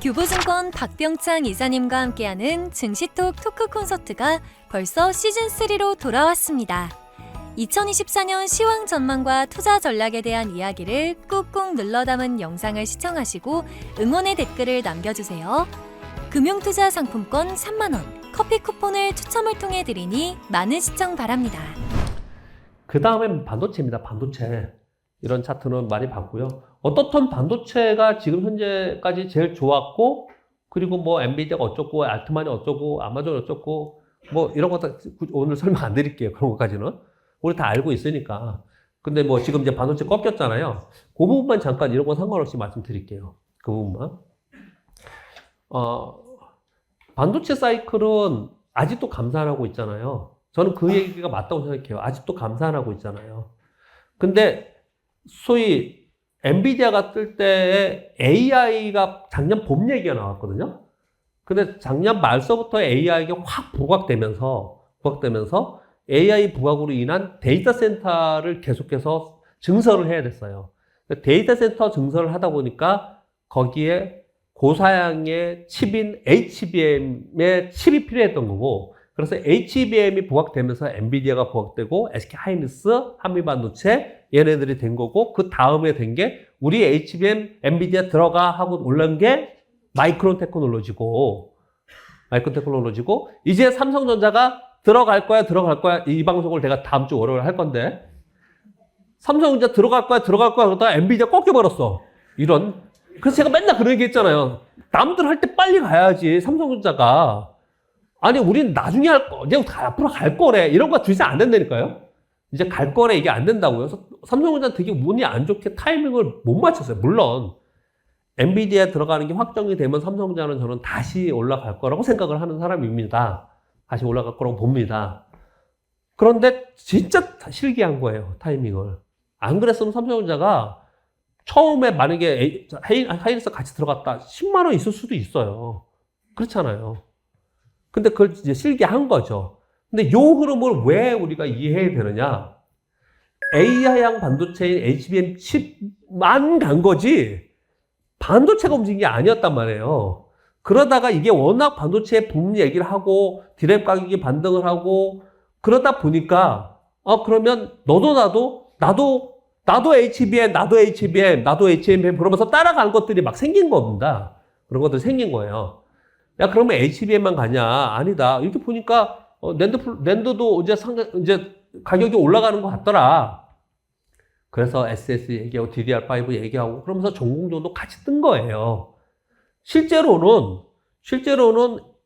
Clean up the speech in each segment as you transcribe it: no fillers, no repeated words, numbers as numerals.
교보증권 박병창 이사님과 함께하는 증시톡 토크 콘서트가 벌써 시즌3로 돌아왔습니다. 2024년 시황 전망과 투자 전략에 대한 이야기를 꾹꾹 눌러 담은 영상을 시청하시고 응원의 댓글을 남겨주세요. 금융투자 상품권 3만원, 커피 쿠폰을 추첨을 통해 드리니 많은 시청 바랍니다. 그 다음엔 반도체입니다. 반도체. 이런 차트는 많이 봤고요. 어떻든 반도체가 지금 현재까지 제일 좋았고, 그리고 뭐 엔비디아가 어쩌고, 알트만이 어쩌고, 아마존 어쩌고, 뭐 이런 거 다 오늘 설명 안 드릴게요. 그런 것까지는. 우리 다 알고 있으니까. 근데 뭐 지금 이제 반도체 꺾였잖아요. 그 부분만 잠깐 이런 거 상관없이 말씀드릴게요. 그 부분만. 반도체 사이클은 아직도 감산하고 있잖아요. 저는 그 얘기가 맞다고 생각해요. 아직도 감산하고 있잖아요. 근데 소위 엔비디아가 뜰 때에 AI가 작년 봄 얘기가 나왔거든요. 근데 작년 말서부터 AI가 확 부각되면서 AI 부각으로 인한 데이터 센터를 계속해서 증설을 해야 됐어요. 데이터 센터 증설을 하다 보니까 거기에 고사양의 칩인 HBM의 칩이 필요했던 거고, 그래서 HBM이 부각되면서 엔비디아가 부각되고 SK 하이닉스, 한미반도체 얘네들이 된 거고, 그 다음에 된 게 우리 HBM 엔비디아 들어가 하고 올라온 게 마이크론 테크놀로지고 이제 삼성전자가 들어갈 거야. 이 방송을 내가 다음 주 월요일에 할 건데, 삼성전자 들어갈 거야 그러다가 엔비디아 꺾여버렸어. 그래서 제가 맨날 그런 얘기 했잖아요. 남들 할 때 빨리 가야지, 삼성전자가. 아니, 우린 나중에 이제 앞으로 갈 거래. 이런 거 주의사 안 된다니까요? 이제 갈 거래, 이게 안 된다고요. 그래서 삼성전자는 되게 운이 안 좋게 타이밍을 못 맞췄어요. 물론, 엔비디아에 들어가는 게 확정이 되면 삼성전자는 저는 다시 올라갈 거라고 생각을 하는 사람입니다. 다시 올라갈 거라고 봅니다. 그런데 진짜 실기한 거예요, 타이밍을. 안 그랬으면 삼성전자가 처음에 만약에 하이닉스 같이 들어갔다 10만 원 있을 수도 있어요. 그렇잖아요. 근데 그걸 이제 실기한 거죠. 근데 요 흐름을 왜 우리가 이해해야 되느냐? AI향 반도체인 HBM 칩만 간 거지 반도체가 움직인 게 아니었단 말이에요. 그러다가 이게 워낙 반도체 붐 얘기를 하고 디램 가격이 반등을 하고 그러다 보니까 그러면 나도 HBM 그러면서 따라간 것들이 막 생긴 겁니다. 그런 것들이 생긴 거예요. 야, 그러면 HBM만 가냐? 아니다. 이렇게 보니까 낸드도 이제 가격이 올라가는 것 같더라. 그래서 SS 얘기하고 DDR5 얘기하고 그러면서 전공정도 같이 뜬 거예요. 실제로는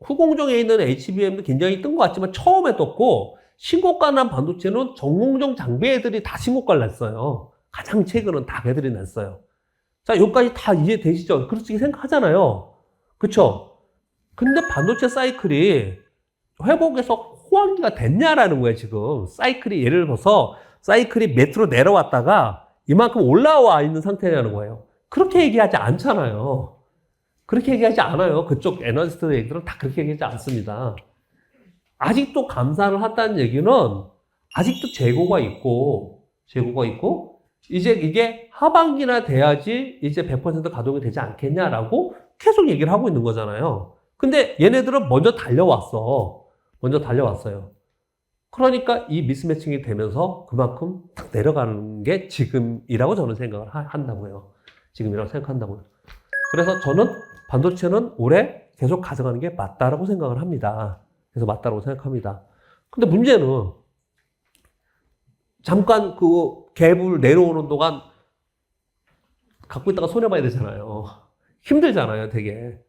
후공정에 있는 HBM도 굉장히 뜬 것 같지만 처음에 떴고, 신고가 난 반도체는 전공정 장비 애들이 다 신고가를 냈어요. 가장 최근은 다 걔들이 냈어요. 자, 여기까지 다 이해되시죠? 그렇게 생각하잖아요. 그쵸? 근데 반도체 사이클이 회복에서 호황기가 됐냐라는 거예요, 지금. 사이클이 예를 들어서 사이클이 밑으로 내려왔다가 이만큼 올라와 있는 상태냐는 거예요. 그렇게 얘기하지 않잖아요. 그렇게 얘기하지 않아요. 그쪽 애널리스트 얘기들은 다 그렇게 얘기하지 않습니다. 아직도 감산을 한다는 얘기는 아직도 재고가 있고 이제 이게 하반기나 돼야지 이제 100% 가동이 되지 않겠냐라고 계속 얘기를 하고 있는 거잖아요. 근데 얘네들은 먼저 달려왔어요. 그러니까 이 미스매칭이 되면서 그만큼 딱 내려가는 게 지금이라고 저는 생각을 한다고요. 그래서 저는 반도체는 올해 계속 가져가는 게 맞다라고 생각을 합니다. 그래서 맞다라고 생각합니다. 근데 문제는 잠깐 그 갭을 내려오는 동안 갖고 있다가 손해봐야 되잖아요. 힘들잖아요, 되게.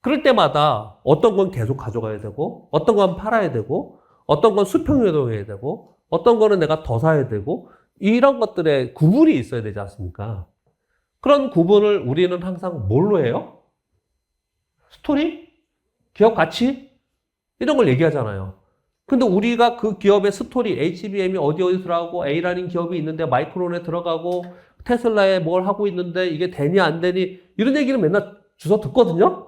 그럴 때마다 어떤 건 계속 가져가야 되고, 어떤 건 팔아야 되고, 어떤 건 수평유동해야 되고, 어떤 거는 내가 더 사야 되고, 이런 것들의 구분이 있어야 되지 않습니까? 그런 구분을 우리는 항상 뭘로 해요? 스토리? 기업 가치? 이런 걸 얘기하잖아요. 근데 우리가 그 기업의 스토리, HBM이 어디 들어가고, A라는 기업이 있는데 마이크론에 들어가고, 테슬라에 뭘 하고 있는데 이게 되니 안 되니, 이런 얘기를 맨날 주워 듣거든요?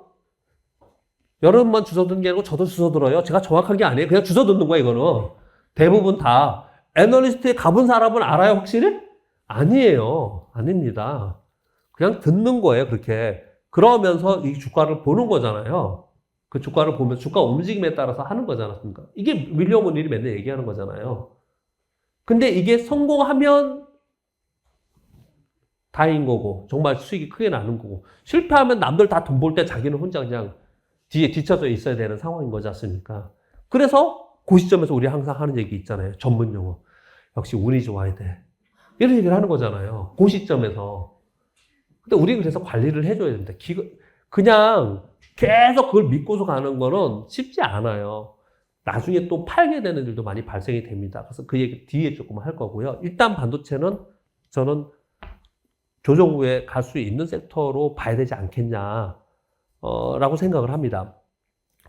여러분만 주워 듣는 게 아니고 저도 주워 들어요. 제가 정확한 게 아니에요. 그냥 주워 듣는 거예요, 이거는. 대부분 다. 애널리스트에 가본 사람은 알아요, 확실히? 아니에요. 아닙니다. 그냥 듣는 거예요, 그렇게. 그러면서 이 주가를 보는 거잖아요. 그 주가를 보면 주가 움직임에 따라서 하는 거지 않았습니까? 이게 윌리엄 오닐이 맨날 얘기하는 거잖아요. 근데 이게 성공하면 다행인 거고, 정말 수익이 크게 나는 거고, 실패하면 남들 다 돈 벌 때 자기는 혼자 그냥 뒤에 뒤쳐져 있어야 되는 상황인 거지 않습니까? 그래서 그 시점에서 우리 항상 하는 얘기 있잖아요. 전문 용어. 역시 운이 좋아야 돼. 이런 얘기를 하는 거잖아요. 그 시점에서. 근데 우리는 그래서 관리를 해줘야 됩니다. 그냥 계속 그걸 믿고서 가는 거는 쉽지 않아요. 나중에 또 팔게 되는 일도 많이 발생이 됩니다. 그래서 그 얘기 뒤에 조금 할 거고요. 일단 반도체는 저는 조정 후에 갈 수 있는 섹터로 봐야 되지 않겠냐, 라고 생각을 합니다.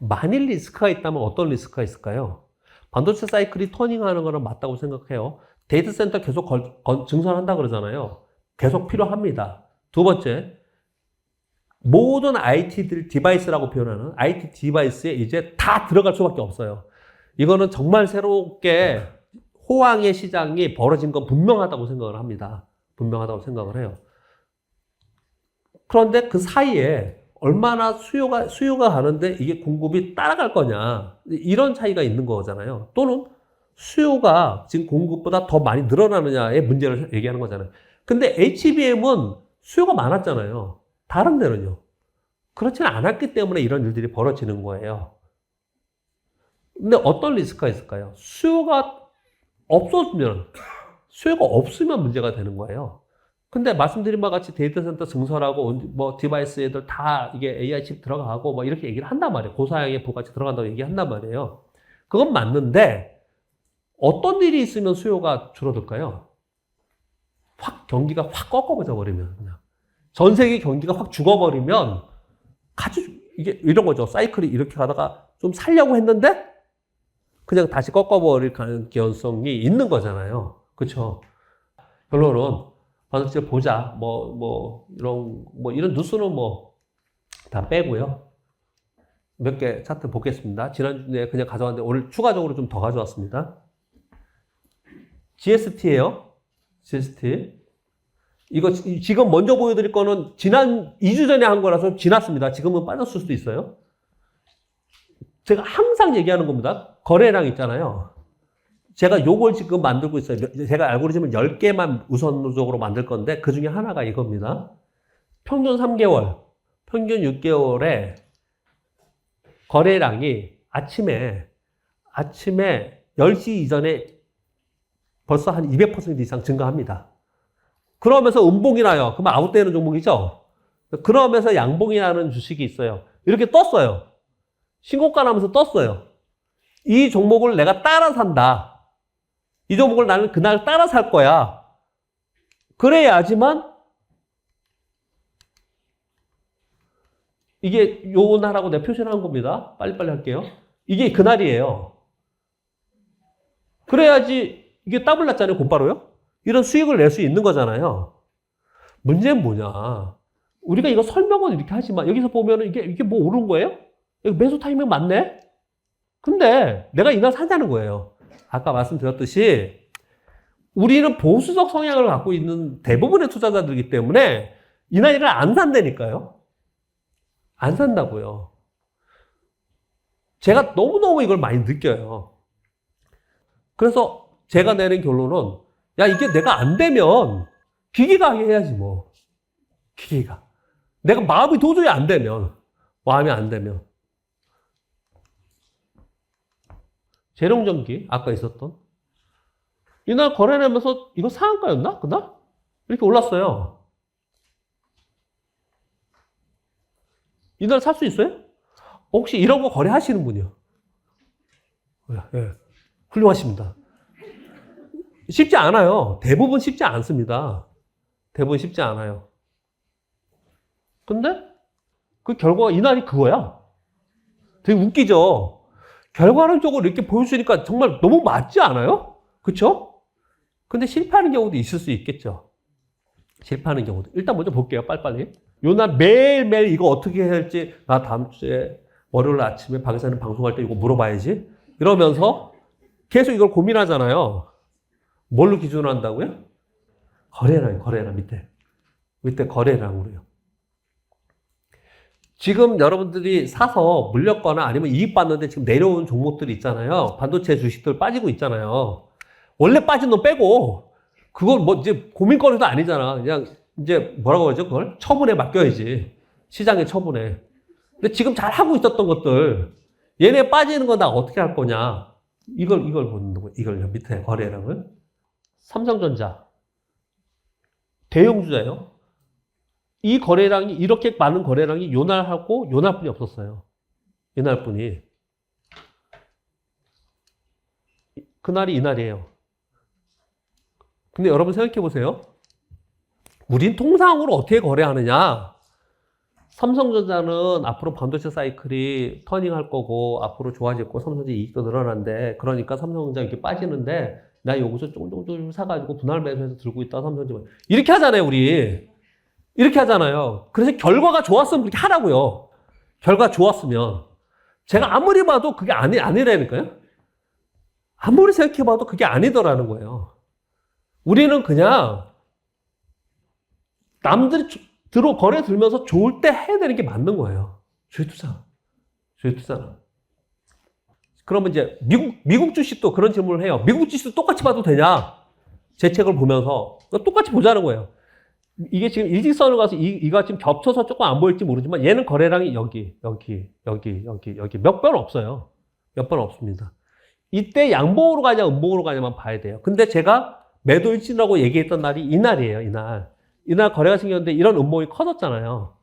만일 리스크가 있다면 어떤 리스크가 있을까요? 반도체 사이클이 터닝하는 거는 맞다고 생각해요. 데이터 센터 계속 증설한다 그러잖아요. 계속 필요합니다. 두 번째, 모든 IT들 디바이스라고 표현하는 IT 디바이스에 이제 다 들어갈 수밖에 없어요. 이거는 정말 새롭게 호황의 시장이 벌어진 건 분명하다고 생각을 합니다. 분명하다고 생각을 해요. 그런데 그 사이에 얼마나 수요가 가는데 이게 공급이 따라갈 거냐. 이런 차이가 있는 거잖아요. 또는 수요가 지금 공급보다 더 많이 늘어나느냐의 문제를 얘기하는 거잖아요. 근데 HBM은 수요가 많았잖아요. 다른 데는요. 그렇지는 않았기 때문에 이런 일들이 벌어지는 거예요. 근데 어떤 리스크가 있을까요? 수요가 없으면 문제가 되는 거예요. 근데 말씀드린 바와 같이 데이터 센터 증설하고 뭐 디바이스 애들 다 이게 AI 칩 들어가고 뭐 이렇게 얘기를 한단 말이에요. 고사양의 부가치 들어간다고 얘기한단 말이에요. 그건 맞는데 어떤 일이 있으면 수요가 줄어들까요? 경기가 확 꺾어져 버리면 그냥. 전 세계 경기가 확 죽어버리면 이게 이런 거죠. 사이클이 이렇게 가다가 좀 살려고 했는데 그냥 다시 꺾어버릴 가능성이 있는 거잖아요. 그렇죠? 결론은 반도체 보자. 이런 뉴스는 다 빼고요. 몇 개 차트 보겠습니다. 지난주에 그냥 가져왔는데 오늘 추가적으로 좀 더 가져왔습니다. GST예요. GST. 이거 지금 먼저 보여드릴 거는 지난 2주 전에 한 거라서 지났습니다. 지금은 빠졌을 수도 있어요. 제가 항상 얘기하는 겁니다. 거래량 있잖아요. 제가 요걸 지금 만들고 있어요. 제가 알고리즘을 10개만 우선적으로 만들 건데 그 중에 하나가 이겁니다. 평균 3개월, 평균 6개월에 거래량이 아침에 10시 이전에 벌써 한 200% 이상 증가합니다. 그러면서 음봉이 나요. 그러면 아웃되는 종목이죠. 그러면서 양봉이 나는 주식이 있어요. 이렇게 떴어요. 신고가 나면서 떴어요. 이 종목을 내가 따라 산다. 이 종목을 나는 그날 따라 살 거야. 그래야지만 이게 요 날하고 내가 표시를 한 겁니다. 빨리빨리 할게요. 이게 그날이에요. 그래야지 이게 더블 났잖아요. 곧바로요. 이런 수익을 낼 수 있는 거잖아요. 문제는 뭐냐. 우리가 이거 설명은 이렇게 하지만 여기서 보면은 이게 뭐 오른 거예요? 여기 매수 타이밍 맞네? 근데 내가 이날 사자는 거예요. 아까 말씀드렸듯이 우리는 보수적 성향을 갖고 있는 대부분의 투자자들이기 때문에 이날을 안 산다니까요. 안 산다고요. 제가 너무너무 이걸 많이 느껴요. 그래서 제가 내린 결론은 야, 이게 내가 안 되면 기계가 하게 해야지 뭐. 기계가. 내가 마음이 도저히 안 되면. 재룡전기 아까 있었던 이날 거래되면서 이거 상한가였나? 그날? 이렇게 올랐어요. 이날 살 수 있어요? 혹시 이런 거 거래하시는 분이요? 예, 훌륭하십니다. 쉽지 않아요. 대부분 쉽지 않습니다. 대부분 쉽지 않아요. 근데 그 결과가 이날이 그거야. 되게 웃기죠? 결과론적으로 이렇게 보여주니까 정말 너무 맞지 않아요? 그쵸? 근데 실패하는 경우도 있을 수 있겠죠. 실패하는 경우도. 일단 먼저 볼게요. 빨리빨리. 요날 매일매일 이거 어떻게 해야 할지 나 다음 주에 월요일 아침에 박에서는 방송할 때 이거 물어봐야지. 이러면서 계속 이걸 고민하잖아요. 뭘로 기준으로 한다고요? 거래량 밑에 거래량으로요. 지금 여러분들이 사서 물렸거나 아니면 이익 봤는데 지금 내려온 종목들이 있잖아요. 반도체 주식들 빠지고 있잖아요. 원래 빠진 돈 빼고, 그걸 뭐 이제 고민거리도 아니잖아. 그냥 이제 뭐라고 하죠? 그걸 처분에 맡겨야지. 시장의 처분에. 근데 지금 잘 하고 있었던 것들, 얘네 빠지는 거 나 어떻게 할 거냐. 이걸 보는 거예요. 이걸 밑에 거래량을. 삼성전자. 대형주자예요. 이 거래량이, 이렇게 많은 거래량이 요날하고 요날뿐이 없었어요. 요날뿐이. 그날이 이날이에요. 근데 여러분 생각해 보세요. 우린 통상으로 어떻게 거래하느냐? 삼성전자는 앞으로 반도체 사이클이 터닝할 거고 앞으로 좋아질 거고 삼성전자 이익도 늘어난대. 그러니까 삼성전자 이렇게 빠지는데 나 여기서 조금 사가지고 분할 매수해서 들고 있다 삼성전자 이렇게 하잖아요. 우리 이렇게 하잖아요. 그래서 결과가 좋았으면 그렇게 하라고요. 결과 좋았으면 제가 아무리 봐도 그게 아니라니까요. 아무리 생각해봐도 그게 아니더라는 거예요. 우리는 그냥 남들이 거래 들면서 좋을 때 해야 되는 게 맞는 거예요. 주식 투자. 그러면 이제 미국 주식도 그런 질문을 해요. 미국 주식도 똑같이 봐도 되냐? 제 책을 보면서 똑같이 보자는 거예요. 이게 지금 일직선을 가서 이가 지금 겹쳐서 조금 안 보일지 모르지만 얘는 거래량이 여기 몇 번 없어요. 몇 번 없습니다. 이때 양봉으로 가냐 음봉으로 가냐만 봐야 돼요. 근데 제가 매도 일진이라고 얘기했던 날이 이날이에요. 이날 거래가 생겼는데 이런 음봉이 커졌잖아요.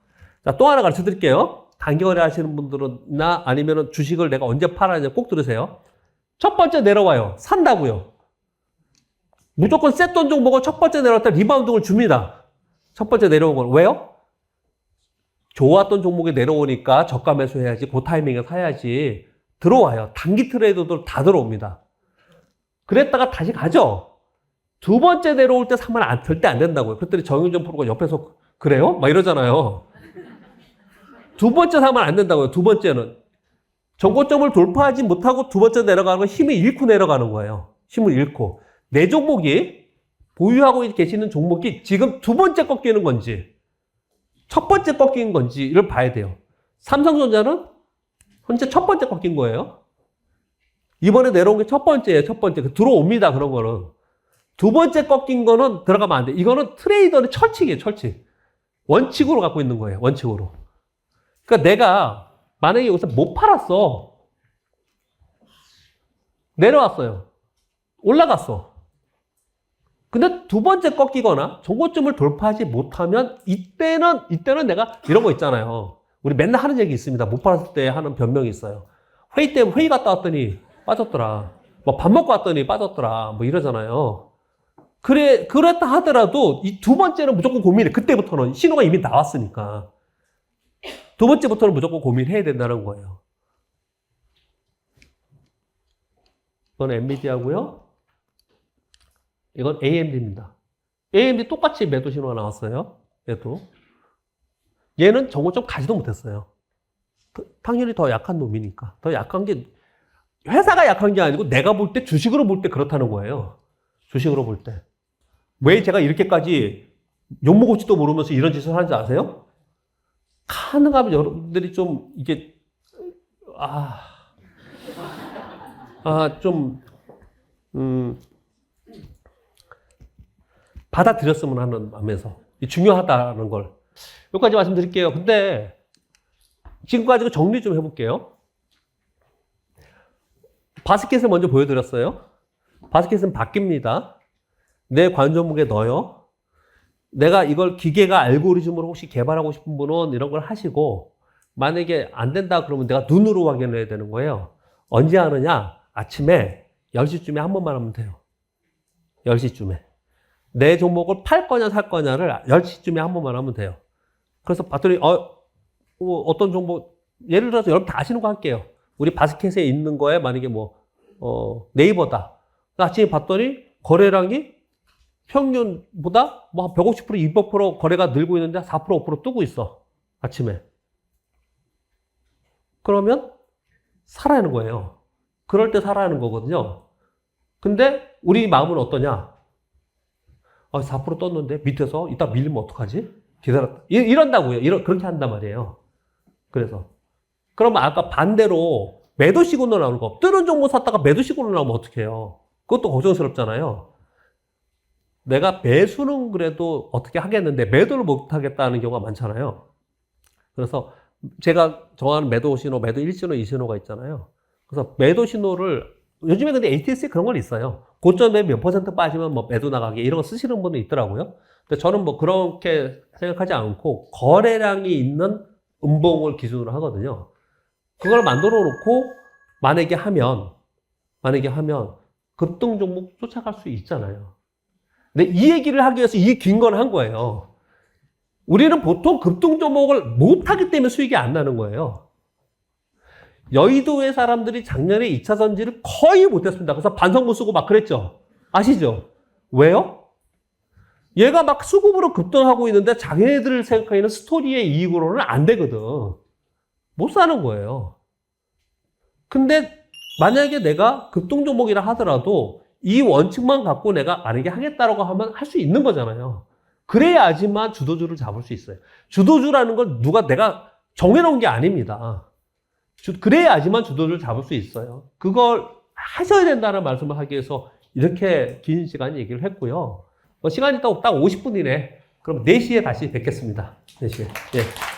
자, 또 하나 가르쳐 드릴게요. 단기 거래 하시는 분들이나 아니면 주식을 내가 언제 팔아야 꼭 들으세요. 첫 번째 내려와요. 산다고요. 무조건 셌던 종목은 첫 번째 내려올 때 리바운딩을 줍니다. 첫 번째 내려온 건 왜요? 좋았던 종목이 내려오니까 저가 매수해야지, 그 타이밍에 사야지. 들어와요. 단기 트레이더들 다 들어옵니다. 그랬다가 다시 가죠. 두 번째 내려올 때 사면 절대 안 된다고요. 그랬더니 정윤정 프로가 옆에서 그래요? 막 이러잖아요. 두 번째 사면 안 된다고요. 두 번째는 정고점을 돌파하지 못하고 두 번째 내려가는 건 힘을 잃고 내려가는 거예요. 힘을 잃고. 내 종목이 보유하고 계시는 종목이 지금 두 번째 꺾이는 건지 첫 번째 꺾이는 건지를 봐야 돼요. 삼성전자는 현재 첫 번째 꺾인 거예요. 이번에 내려온 게 첫 번째예요. 첫 번째. 들어옵니다. 그런 거는. 두 번째 꺾인 거는 들어가면 안 돼. 이거는 트레이더의 철칙이에요. 철칙. 원칙으로 갖고 있는 거예요. 원칙으로. 그러니까 내가 만약에 여기서 못 팔았어. 내려왔어요. 올라갔어. 근데 두 번째 꺾이거나 정고점을 돌파하지 못하면 이때는 내가 이런 거 있잖아요. 우리 맨날 하는 얘기 있습니다. 못 팔았을 때 하는 변명이 있어요. 회의 때 회의 갔다 왔더니 빠졌더라. 뭐 밥 먹고 왔더니 빠졌더라. 뭐 이러잖아요. 그랬다 하더라도 이 두 번째는 무조건 고민해. 그때부터는 신호가 이미 나왔으니까. 두 번째부터는 무조건 고민해야 된다는 거예요. 이건 엔비디아고요. 이건 AMD입니다. AMD 똑같이 매도 신호가 나왔어요. 얘는 정고점 가지도 못했어요. 당연히 더 약한 놈이니까. 더 약한 게 회사가 약한 게 아니고 내가 볼 때 주식으로 볼 때 그렇다는 거예요. 주식으로 볼 때. 왜 제가 이렇게까지 욕먹을지도 모르면서 이런 짓을 하는지 아세요? 가능하면 여러분들이 좀 이게 받아들였으면 하는 마음에서 중요하다는 걸 여기까지 말씀드릴게요. 근데 지금까지 정리 좀 해볼게요. 바스켓을 먼저 보여드렸어요. 바스켓은 바뀝니다. 내 관전 종목에 넣어요. 내가 이걸 기계가 알고리즘으로 혹시 개발하고 싶은 분은 이런 걸 하시고 만약에 안 된다 그러면 내가 눈으로 확인해야 되는 거예요. 언제 하느냐? 아침에 10시쯤에 한 번만 하면 돼요. 10시쯤에. 내 종목을 팔 거냐 살 거냐를 10시쯤에 한 번만 하면 돼요. 그래서 봤더니 어떤 종목 예를 들어서 여러분 다 아시는 거 할게요. 우리 바스켓에 있는 거에 만약에 네이버다. 아침에 봤더니 거래량이 평균보다 한 150%, 200% 거래가 늘고 있는데 4%, 5% 뜨고 있어. 아침에. 그러면 살아야 하는 거예요. 그럴 때 살아야 하는 거거든요. 근데 우리 마음은 어떠냐? 4% 떴는데 밑에서 이따 밀리면 어떡하지? 기다렸다. 이런다고요. 그렇게 한단 말이에요. 그래서. 그러면 아까 반대로 매도 시그널 나오는 거. 뜨는 종목 샀다가 매도 시그널 나오면 어떡해요? 그것도 걱정스럽잖아요. 내가 매수는 그래도 어떻게 하겠는데 매도를 못 하겠다는 경우가 많잖아요. 그래서 제가 정하는 매도 신호, 매도 1신호, 2신호가 있잖아요. 그래서 매도 신호를 요즘에 근데 ATS에 그런 건 있어요. 고점에 몇 퍼센트 빠지면 뭐 매도 나가기 이런 거 쓰시는 분이 있더라고요. 근데 저는 뭐 그렇게 생각하지 않고 거래량이 있는 음봉을 기준으로 하거든요. 그걸 만들어 놓고 만약에 하면 급등 종목 쫓아갈 수 있잖아요. 근데 이 얘기를 하기 위해서 이 긴 건 한 거예요. 우리는 보통 급등 종목을 못 하기 때문에 수익이 안 나는 거예요. 여의도의 사람들이 작년에 2차 전지를 거의 못했습니다. 그래서 반성문 쓰고 막 그랬죠. 아시죠? 왜요? 얘가 막 수급으로 급등하고 있는데 자기네들 생각하기에는 스토리의 이익으로는 안 되거든. 못 사는 거예요. 근데 만약에 내가 급등 종목이라 하더라도 이 원칙만 갖고 내가 만약에 하겠다라고 하면 할 수 있는 거잖아요. 그래야지만 주도주를 잡을 수 있어요. 주도주라는 건 내가 정해놓은 게 아닙니다. 그래야지만 주도주를 잡을 수 있어요. 그걸 하셔야 된다는 말씀을 하기 위해서 이렇게 긴 시간 얘기를 했고요. 시간이 딱 50분이네. 그럼 4시에 다시 뵙겠습니다. 4시에. 예.